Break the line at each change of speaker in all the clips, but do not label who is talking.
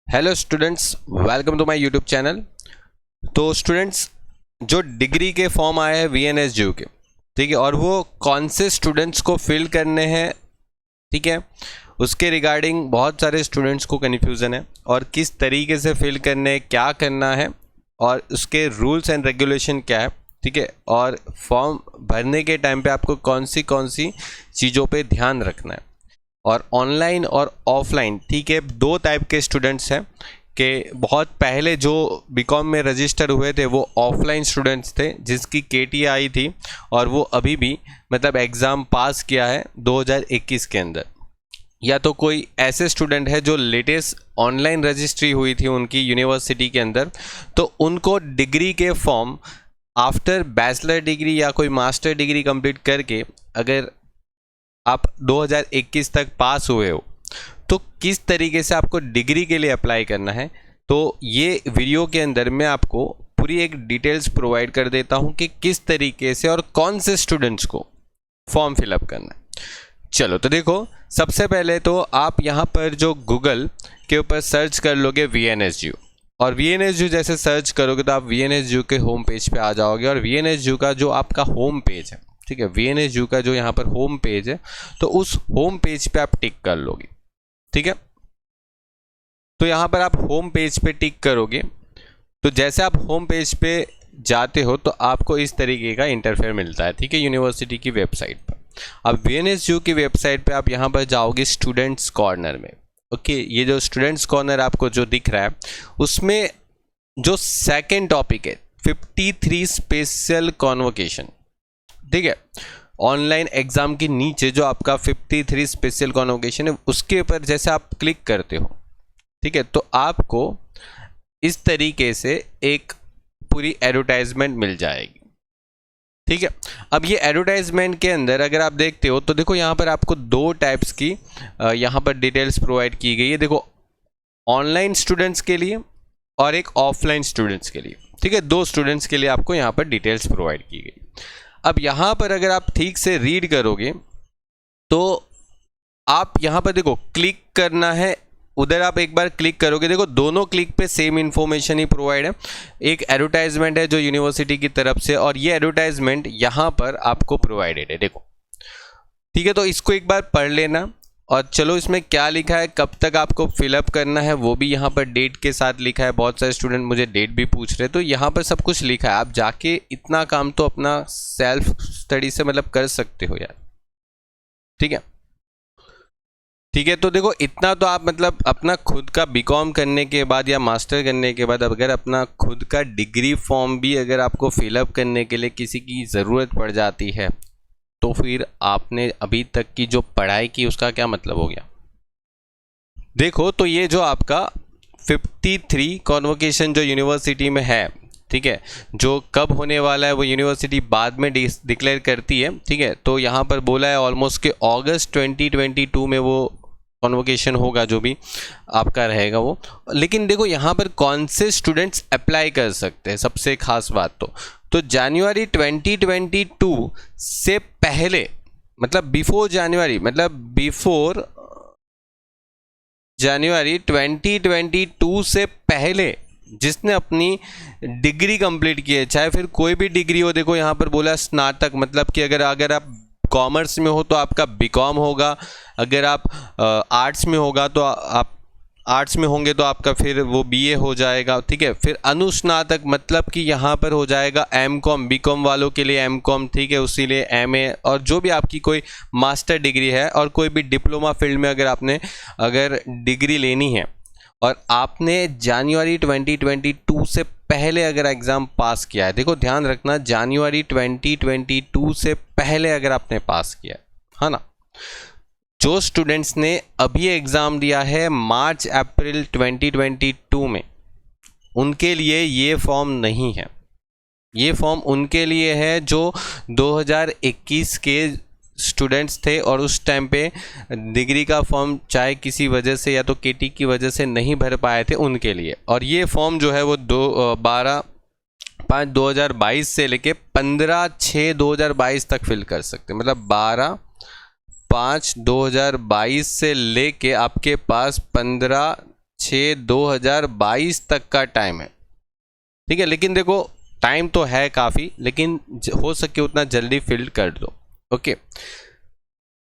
Hello students, welcome to my YouTube channel. तो students, जो degree के फॉर्म आए हैं VNSGU के, ठीक है, और वो कौन से स्टूडेंट्स को फिल करने हैं, ठीक है, उसके रिगार्डिंग बहुत सारे स्टूडेंट्स को कन्फ्यूज़न है और किस तरीके से फिल करने, क्या करना है और उसके रूल्स एंड रेगुलेशन क्या है, ठीक है, और फॉर्म भरने के टाइम पे आपको कौन सी चीज़ों पे ध्यान रखना है। और ऑनलाइन और ऑफलाइन, ठीक है, दो टाइप के स्टूडेंट्स हैं कि बहुत पहले जो बीकॉम में रजिस्टर हुए थे वो ऑफलाइन स्टूडेंट्स थे जिसकी KT आई थी और वो अभी भी मतलब एग्ज़ाम पास किया है 2021 के अंदर। या तो कोई ऐसे स्टूडेंट है जो लेटेस्ट ऑनलाइन रजिस्ट्री हुई थी उनकी यूनिवर्सिटी के अंदर, तो उनको डिग्री के फॉर्म आफ्टर बैचलर डिग्री या कोई मास्टर डिग्री कंप्लीट करके अगर आप 2021 तक पास हुए हो तो किस तरीके से आपको डिग्री के लिए अप्लाई करना है, तो ये वीडियो के अंदर मैं आपको पूरी एक डिटेल्स प्रोवाइड कर देता हूं कि किस तरीके से और कौन से स्टूडेंट्स को फॉर्म फिलअप करना है। चलो तो देखो, सबसे पहले तो आप यहाँ पर जो गूगल के ऊपर सर्च कर लोगे VNSGU, और VNSGU जैसे सर्च करोगे तो आप VNSGU के होम पेज पे आ जाओगे। और VNSGU का जो आपका होम पेज है, ठीक है, VNSGU का जो यहाँ पर होम पेज है, तो उस होम पेज पे आप टिक कर लोगे, ठीक है। तो यहाँ पर आप होम पेज पे टिक करोगे तो जैसे आप होम पेज पे जाते हो तो आपको इस तरीके का इंटरफेयर मिलता है, ठीक है, यूनिवर्सिटी की वेबसाइट पर। अब VNSGU की वेबसाइट पे आप यहाँ पर जाओगे स्टूडेंट्स कॉर्नर में। ओके, ये जो स्टूडेंट्स कॉर्नर आपको जो दिख रहा है उसमें जो सेकेंड टॉपिक है 53 स्पेशल कॉन्वोकेशन, ठीक है, ऑनलाइन एग्जाम के नीचे जो आपका 53 स्पेशल कॉन्वोकेशन है उसके ऊपर जैसे आप क्लिक करते हो, ठीक है, तो आपको इस तरीके से एक पूरी एडवर्टाइजमेंट मिल जाएगी, ठीक है। अब ये एडवर्टाइजमेंट के अंदर अगर आप देखते हो तो देखो यहाँ पर आपको दो टाइप्स की यहाँ पर डिटेल्स प्रोवाइड की गई है। देखो, ऑनलाइन स्टूडेंट्स के लिए और एक ऑफलाइन स्टूडेंट्स के लिए, ठीक है, दो स्टूडेंट्स के लिए आपको यहाँ पर डिटेल्स प्रोवाइड की गई। अब यहाँ पर अगर आप ठीक से रीड करोगे तो आप यहाँ पर देखो क्लिक करना है, उधर आप एक बार क्लिक करोगे, देखो दोनों क्लिक पे सेम इन्फॉर्मेशन ही प्रोवाइड है। एक एडवर्टाइजमेंट है जो यूनिवर्सिटी की तरफ से, और ये एडवर्टाइजमेंट यहाँ पर आपको प्रोवाइडेड है, देखो, ठीक है। तो इसको एक बार पढ़ लेना और चलो इसमें क्या लिखा है, कब तक आपको फिलअप करना है वो भी यहाँ पर डेट के साथ लिखा है। बहुत सारे स्टूडेंट मुझे डेट भी पूछ रहे, तो यहाँ पर सब कुछ लिखा है। आप जाके इतना काम तो अपना सेल्फ स्टडी से मतलब कर सकते हो यार, ठीक है, ठीक है। तो देखो, इतना तो आप मतलब अपना खुद का बीकॉम करने के बाद या मास्टर करने के बाद अगर अपना खुद का डिग्री फॉर्म भी अगर आपको फिलअप करने के लिए किसी की ज़रूरत पड़ जाती है तो फिर आपने अभी तक की जो पढ़ाई की उसका क्या मतलब हो गया। देखो, तो ये जो आपका 53 कॉन्वोकेशन जो यूनिवर्सिटी में है, ठीक है, जो कब होने वाला है वो यूनिवर्सिटी बाद में डिक्लेयर करती है, ठीक है। तो यहाँ पर बोला है ऑलमोस्ट कि अगस्त 2022 में वो कॉन्वोकेशन होगा, जो भी आपका रहेगा वो। लेकिन देखो यहाँ पर कौन से स्टूडेंट्स अप्लाई कर सकते हैं, सबसे खास बात तो जनवरी 2022 से पहले, मतलब बिफोर जनवरी, मतलब बिफोर जनवरी 2022 से पहले जिसने अपनी डिग्री कंप्लीट की है, चाहे फिर कोई भी डिग्री हो। देखो यहाँ पर बोला स्नातक, मतलब कि अगर आप कॉमर्स में हो तो आपका बीकॉम होगा, अगर आप आर्ट्स में होगा तो आप आर्ट्स में होंगे तो आपका फिर वो BA हो जाएगा, ठीक है। फिर अनुस्नातक मतलब कि यहाँ पर हो जाएगा MCOM, बीकॉम वालों के लिए MCOM, ठीक है, उसी लिए MA, और जो भी आपकी कोई मास्टर डिग्री है और कोई भी डिप्लोमा फील्ड में अगर डिग्री लेनी है और आपने जनवरी 2022 से पहले अगर एग्ज़ाम पास किया है, देखो ध्यान रखना, जनवरी 2022 से पहले अगर आपने पास किया है ना, जो स्टूडेंट्स ने अभी एग्ज़ाम दिया है मार्च अप्रैल 2022 में, उनके लिए ये फॉर्म नहीं है। ये फॉर्म उनके लिए है जो 2021 के स्टूडेंट्स थे और उस टाइम पे डिग्री का फॉर्म चाहे किसी वजह से या तो KT की वजह से नहीं भर पाए थे, उनके लिए। और ये फॉर्म जो है वो 12/5/2022 से लेके 15/6/2022 तक फिल कर सकते हैं। मतलब 12/5/2022 से लेके आपके पास 15 6/6/2022 तक का टाइम है, ठीक है। लेकिन देखो टाइम तो है काफ़ी, लेकिन हो सके उतना जल्दी फिल कर दो। ओके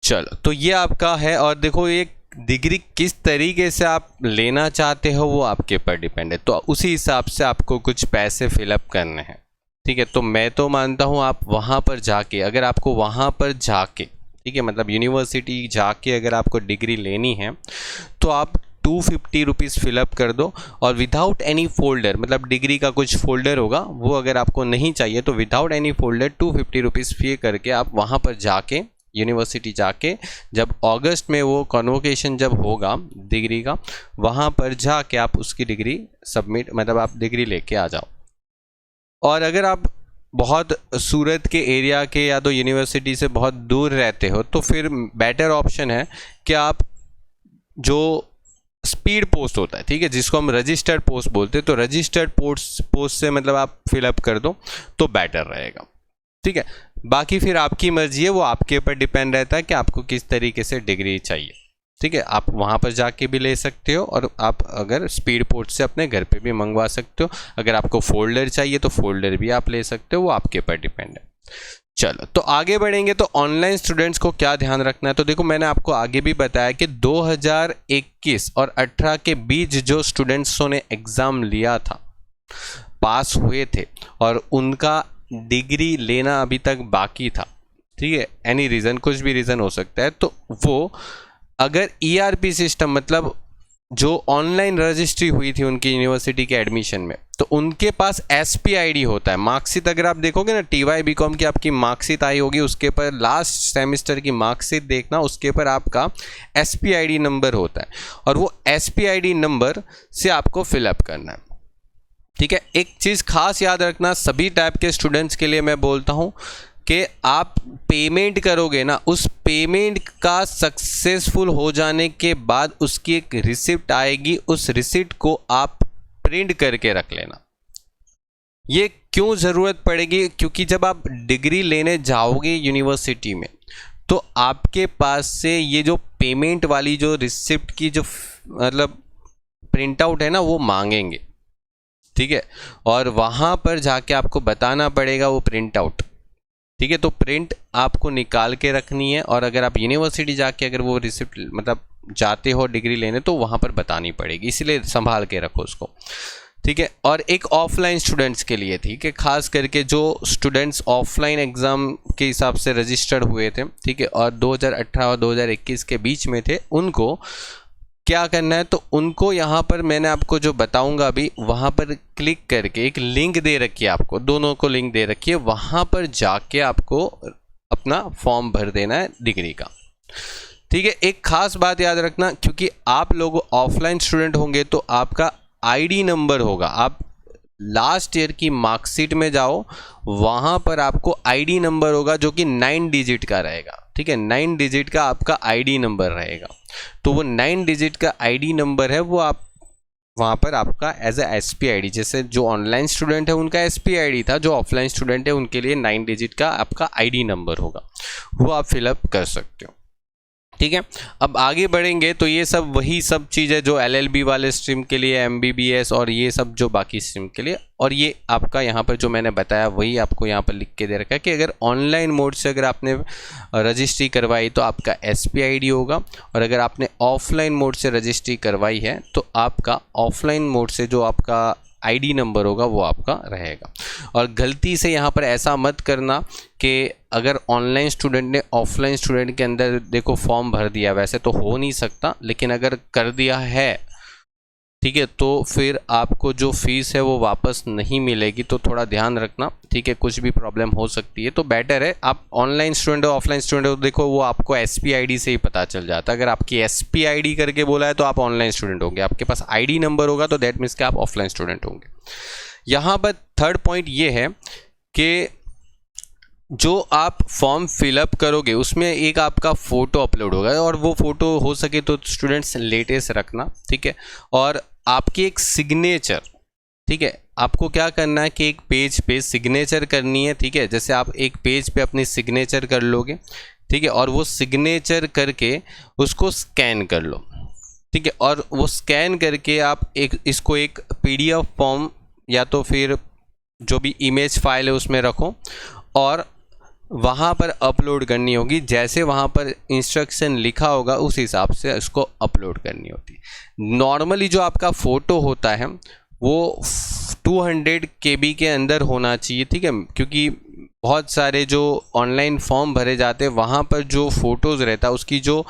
चलो, तो ये आपका है। और देखो ये डिग्री किस तरीके से आप लेना चाहते हो वो आपके ऊपर डिपेंड है, तो उसी हिसाब से आपको कुछ पैसे फिलअप करने हैं, ठीक है। तो मैं तो मानता हूँ आप वहाँ पर जाके, अगर आपको वहाँ पर जाके, ठीक है, मतलब यूनिवर्सिटी जाके अगर आपको डिग्री लेनी है तो आप 250 रुपीज़ फिलअप कर दो। और विदाउट एनी फोल्डर, मतलब डिग्री का कुछ फोल्डर होगा वो अगर आपको नहीं चाहिए तो विदाउट एनी फोल्डर 250 रुपीज़ पे करके आप वहाँ पर जाके यूनिवर्सिटी जाके, जब अगस्त में वो कन्वोकेशन जब होगा डिग्री का, वहाँ पर जाके आप उसकी डिग्री सबमिट, मतलब आप डिग्री लेके आ जाओ। और अगर आप बहुत सूरत के एरिया के या तो यूनिवर्सिटी से बहुत दूर रहते हो तो फिर बेटर ऑप्शन है कि आप जो स्पीड पोस्ट होता है, ठीक है, जिसको हम रजिस्टर्ड पोस्ट बोलते हैं, तो रजिस्टर्ड पोस्ट से मतलब आप फिलअप कर दो तो बेटर रहेगा, ठीक है। बाकी फिर आपकी मर्जी है, वो आपके ऊपर डिपेंड रहता है कि आपको किस तरीके से डिग्री चाहिए, ठीक है। आप वहाँ पर जाके भी ले सकते हो और आप अगर स्पीड पोस्ट से अपने घर पे भी मंगवा सकते हो। अगर आपको फोल्डर चाहिए तो फोल्डर भी आप ले सकते हो, वो आपके ऊपर डिपेंड है। चलो तो आगे बढ़ेंगे। तो ऑनलाइन स्टूडेंट्स को क्या ध्यान रखना है, तो देखो मैंने आपको आगे भी बताया कि 2021 और 18 के बीच जो स्टूडेंट्सों ने एग्ज़ाम लिया था, पास हुए थे और उनका डिग्री लेना अभी तक बाकी था, ठीक है, एनी रीज़न, कुछ भी रीज़न हो सकता है, तो वो अगर ERP सिस्टम, मतलब जो ऑनलाइन रजिस्ट्री हुई थी उनकी यूनिवर्सिटी के एडमिशन में, तो उनके पास SPID होता है। मार्कशीट अगर आप देखोगे ना, TY BCom की आपकी मार्कशीट आई होगी, उसके ऊपर लास्ट सेमेस्टर की मार्कशीट देखना, उसके ऊपर आपका SPID नंबर होता है और वो SPID नंबर से आपको फिलअप करना है, ठीक है। एक चीज़ खास याद रखना, सभी टाइप के स्टूडेंट्स के लिए मैं बोलता हूँ कि आप पेमेंट करोगे ना, उस पेमेंट का सक्सेसफुल हो जाने के बाद उसकी एक रिसिप्ट आएगी, उस रिसिप्ट को आप प्रिंट करके रख लेना। ये क्यों ज़रूरत पड़ेगी, क्योंकि जब आप डिग्री लेने जाओगे यूनिवर्सिटी में तो आपके पास से ये जो पेमेंट वाली जो रिसिप्ट की जो मतलब प्रिंट आउट है ना, वो मांगेंगे, ठीक है। और वहाँ पर जाके आपको बताना पड़ेगा वो प्रिंट आउट, ठीक है। तो प्रिंट आपको निकाल के रखनी है और अगर आप यूनिवर्सिटी जाके अगर वो रिसिप्ट मतलब जाते हो डिग्री लेने तो वहाँ पर बतानी पड़ेगी, इसलिए संभाल के रखो उसको, ठीक है। और एक ऑफलाइन स्टूडेंट्स के लिए, ठीक है, खास करके जो स्टूडेंट्स ऑफलाइन एग्ज़ाम के हिसाब से रजिस्टर्ड हुए थे, ठीक है, और 2018 और 2021 के बीच में थे, उनको क्या करना है, तो उनको यहाँ पर मैंने आपको जो बताऊंगा अभी, वहाँ पर क्लिक करके एक लिंक दे रखी है, आपको दोनों को लिंक दे रखी है, वहाँ पर जाके आपको अपना फॉर्म भर देना है डिग्री का, ठीक है। एक खास बात याद रखना, क्योंकि आप लोग ऑफलाइन स्टूडेंट होंगे तो आपका ID नंबर होगा। आप लास्ट ईयर की मार्कशीट में जाओ, वहाँ पर आपको ID नंबर होगा जो कि 9 डिजिट का रहेगा, ठीक है, 9 डिजिट का आपका ID नंबर रहेगा। तो वो 9 डिजिट का ID नंबर है, वो आप वहाँ पर आपका एज ए SPID, जैसे जो ऑनलाइन स्टूडेंट है उनका SPID था, जो ऑफलाइन स्टूडेंट है उनके लिए 9 डिजिट का आपका ID नंबर होगा, वो आप फिलअप कर सकते हो, ठीक है। अब आगे बढ़ेंगे तो ये सब वही सब चीज़ है जो LLB वाले स्ट्रीम के लिए, MBBS और ये सब जो बाकी स्ट्रीम के लिए, और ये आपका यहाँ पर जो मैंने बताया वही आपको यहाँ पर लिख के दे रखा है कि अगर ऑनलाइन मोड से अगर आपने रजिस्ट्री करवाई तो आपका SPID होगा, और अगर आपने ऑफलाइन मोड से रजिस्ट्री करवाई है तो आपका ऑफलाइन मोड से जो आपका ID नंबर होगा वो आपका रहेगा। और गलती से यहाँ पर ऐसा मत करना कि अगर ऑनलाइन स्टूडेंट ने ऑफलाइन स्टूडेंट के अंदर देखो फॉर्म भर दिया, वैसे तो हो नहीं सकता, लेकिन अगर कर दिया है, ठीक है, तो फिर आपको जो फीस है वो वापस नहीं मिलेगी, तो थोड़ा ध्यान रखना, ठीक है, कुछ भी प्रॉब्लम हो सकती है। तो बेटर है आप ऑनलाइन स्टूडेंट हो ऑफलाइन स्टूडेंट हो, देखो वो आपको SPID से ही पता चल जाता है। अगर आपकी SPID करके बोला है तो आप ऑनलाइन स्टूडेंट होंगे, आपके पास ID नंबर होगा तो दैट मीन्स कि आप ऑफलाइन स्टूडेंट होंगे। यहाँ पर थर्ड पॉइंट ये है कि जो आप फॉर्म फिलअप करोगे उसमें एक आपका फ़ोटो अपलोड होगा, और वो फ़ोटो हो सके तो स्टूडेंट्स लेटेस्ट रखना, ठीक है। और आपकी एक सिग्नेचर, ठीक है, आपको क्या करना है कि एक पेज पे सिग्नेचर करनी है, ठीक है, जैसे आप एक पेज पे अपनी सिग्नेचर कर लोगे, ठीक है, और वो सिग्नेचर करके उसको स्कैन कर लो, ठीक है, और वो स्कैन करके आप इसको एक PDF फॉर्म या तो फिर जो भी इमेज फाइल है उसमें रखो और वहाँ पर अपलोड करनी होगी। जैसे वहाँ पर इंस्ट्रक्शन लिखा होगा उस हिसाब से इसको अपलोड करनी होती है। नॉर्मली जो आपका फ़ोटो होता है वो 200 KB के अंदर होना चाहिए, ठीक है, क्योंकि बहुत सारे जो ऑनलाइन फॉर्म भरे जाते हैं वहाँ पर जो फ़ोटोज़ रहता है उसकी जो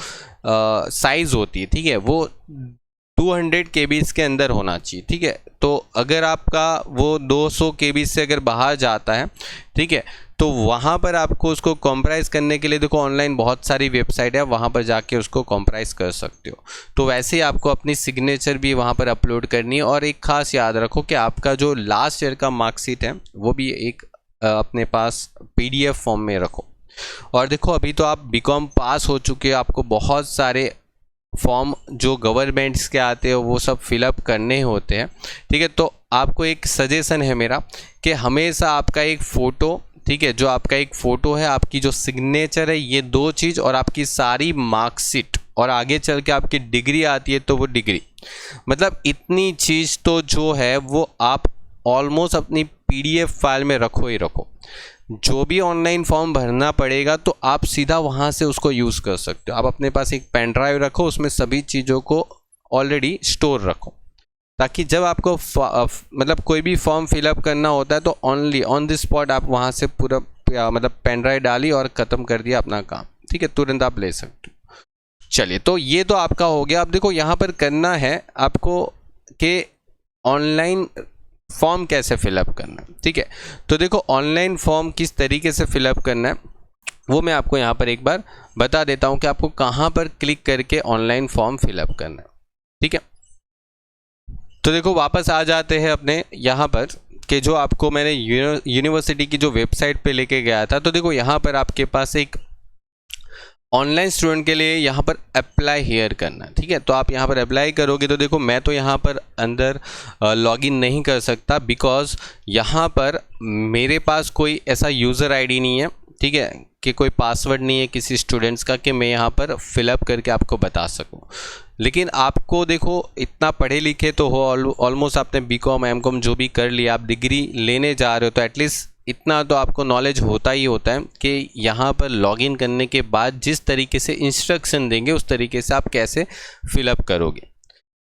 साइज़ होती है, ठीक है, वो 200 KB के अंदर होना चाहिए, ठीक है। तो अगर आपका वो 200 KB से अगर बाहर जाता है, ठीक है, तो वहाँ पर आपको उसको कॉम्प्राइज़ करने के लिए देखो ऑनलाइन बहुत सारी वेबसाइट है, वहाँ पर जाके उसको कॉम्प्राइज़ कर सकते हो। तो वैसे ही आपको अपनी सिग्नेचर भी वहाँ पर अपलोड करनी है। और एक खास याद रखो कि आपका जो लास्ट ईयर का मार्कशीट है वो भी एक अपने पास PDF फॉर्म में रखो। और देखो अभी तो आप BCom पास हो चुके हो, आपको बहुत सारे फॉर्म जो गवर्नमेंट्स के आते हैं वो सब फिलअप करने होते हैं, ठीक है। तो आपको एक सजेशन है मेरा कि हमेशा आपका एक फ़ोटो, ठीक है, जो आपका एक फ़ोटो है, आपकी जो सिग्नेचर है, ये 2 चीज़ और आपकी सारी मार्कशीट और आगे चल के आपकी डिग्री आती है तो वो डिग्री, मतलब इतनी चीज़ तो जो है वो आप ऑलमोस्ट अपनी PDF फाइल में रखो ही रखो। जो भी ऑनलाइन फॉर्म भरना पड़ेगा तो आप सीधा वहाँ से उसको यूज़ कर सकते हो। आप अपने पास एक पेन ड्राइव रखो, उसमें सभी चीज़ों को ऑलरेडी स्टोर रखो, ताकि जब आपको मतलब कोई भी फॉर्म फिलअप करना होता है तो ओनली ऑन द स्पॉट आप वहाँ से पूरा मतलब पेन ड्राइव डाली और ख़त्म कर दिया अपना काम, ठीक है, तुरंत आप ले सकते हो। चलिए, तो ये तो आपका हो गया। अब देखो यहाँ पर करना है आपको कि ऑनलाइन फॉर्म कैसे फिलअप करना है, ठीक है। तो देखो ऑनलाइन फॉर्म किस तरीके से फिलअप करना है वो मैं आपको यहाँ पर एक बार बता देता हूँ कि आपको कहाँ पर क्लिक करके ऑनलाइन फॉर्म फिलअप करना है, ठीक है। तो देखो वापस आ जाते हैं अपने यहाँ पर कि जो आपको मैंने यूनिवर्सिटी की जो वेबसाइट पे लेके गया था। तो देखो यहाँ पर आपके पास एक ऑनलाइन स्टूडेंट के लिए यहाँ पर अप्लाई हियर करना, ठीक है। तो आप यहाँ पर अप्लाई करोगे तो देखो मैं तो यहाँ पर अंदर लॉगिन नहीं कर सकता, बिकॉज़ यहाँ पर मेरे पास कोई ऐसा यूज़र आईडी नहीं है, ठीक है, कि कोई पासवर्ड नहीं है किसी स्टूडेंट्स का कि मैं यहाँ पर फिलअप करके आपको बता सकूँ। लेकिन आपको देखो इतना पढ़े लिखे तो हो, ऑलमोस्ट आपने BCom MCom जो भी कर लिया, आप डिग्री लेने जा रहे हो तो एटलीस्ट इतना तो आपको नॉलेज होता ही होता है कि यहाँ पर लॉगिन करने के बाद जिस तरीके से इंस्ट्रक्शन देंगे उस तरीके से आप कैसे फिलअप करोगे,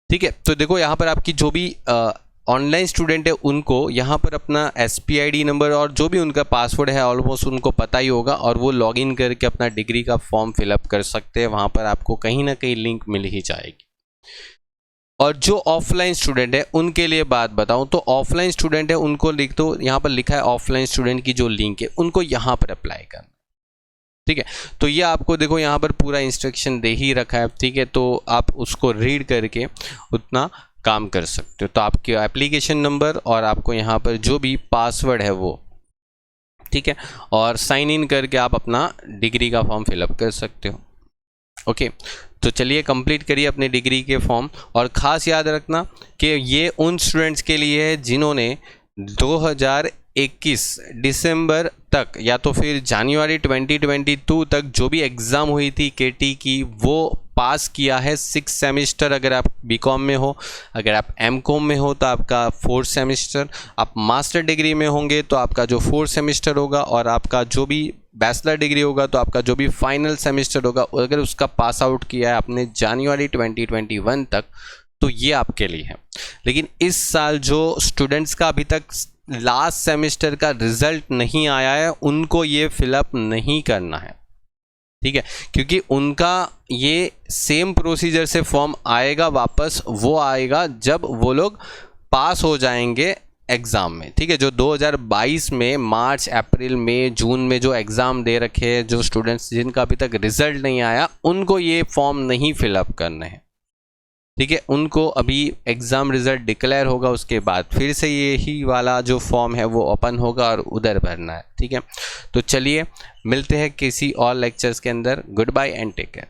ठीक है। तो देखो यहाँ पर आपकी जो भी ऑनलाइन स्टूडेंट है उनको यहाँ पर अपना SPID नंबर और जो भी उनका पासवर्ड है ऑलमोस्ट उनको पता ही होगा और वो लॉगिन करके अपना डिग्री का फॉर्म फिलअप कर सकते हैं। वहाँ पर आपको कहीं ना कहीं लिंक मिल ही जाएगी। और जो ऑफलाइन स्टूडेंट है उनके लिए बात बताऊं तो ऑफलाइन स्टूडेंट है उनको लिख दो, यहाँ पर लिखा है ऑफलाइन स्टूडेंट की जो लिंक है उनको यहाँ पर अप्लाई करना, ठीक है। तो ये आपको देखो यहाँ पर पूरा इंस्ट्रक्शन दे ही रखा है, ठीक है, तो आप उसको रीड करके उतना काम कर सकते हो। तो आपके एप्लीकेशन नंबर और आपको यहाँ पर जो भी पासवर्ड है वो, ठीक है, और साइन इन करके आप अपना डिग्री का फॉर्म फिलअप कर सकते हो। ओके, तो चलिए कंप्लीट करिए अपने डिग्री के फॉर्म। और ख़ास याद रखना कि ये उन स्टूडेंट्स के लिए है जिन्होंने 2021 दिसंबर तक या तो फिर जनवरी 2022 तक जो भी एग्ज़ाम हुई थी KT की वो पास किया है 6 सेमेस्टर। अगर आप BCom में हो, अगर आप MCom में हो तो आपका 4th सेमेस्टर, आप मास्टर डिग्री में होंगे तो आपका जो 4th सेमेस्टर होगा, और आपका जो भी बैचलर डिग्री होगा तो आपका जो भी फाइनल सेमेस्टर होगा अगर उसका पास आउट किया है आपने जनवरी 2021 तक तो ये आपके लिए है। लेकिन इस साल जो स्टूडेंट्स का अभी तक लास्ट सेमेस्टर का रिजल्ट नहीं आया है उनको ये फिलअप नहीं करना है, ठीक है, क्योंकि उनका ये सेम प्रोसीजर से फॉर्म आएगा वापस, वो आएगा जब वो लोग पास हो जाएंगे एग्ज़ाम में, ठीक है। जो 2022 में मार्च अप्रैल मई जून में जो एग्ज़ाम दे रखे हैं जो स्टूडेंट्स जिनका अभी तक रिजल्ट नहीं आया उनको ये फॉर्म नहीं फिलअप करने हैं, ठीक है। उनको अभी एग्ज़ाम रिज़ल्ट डिक्लेयर होगा उसके बाद फिर से यही वाला जो फॉर्म है वो ओपन होगा और उधर भरना है, ठीक है। तो चलिए मिलते हैं किसी और लेक्चर्स के अंदर। Goodbye and take care.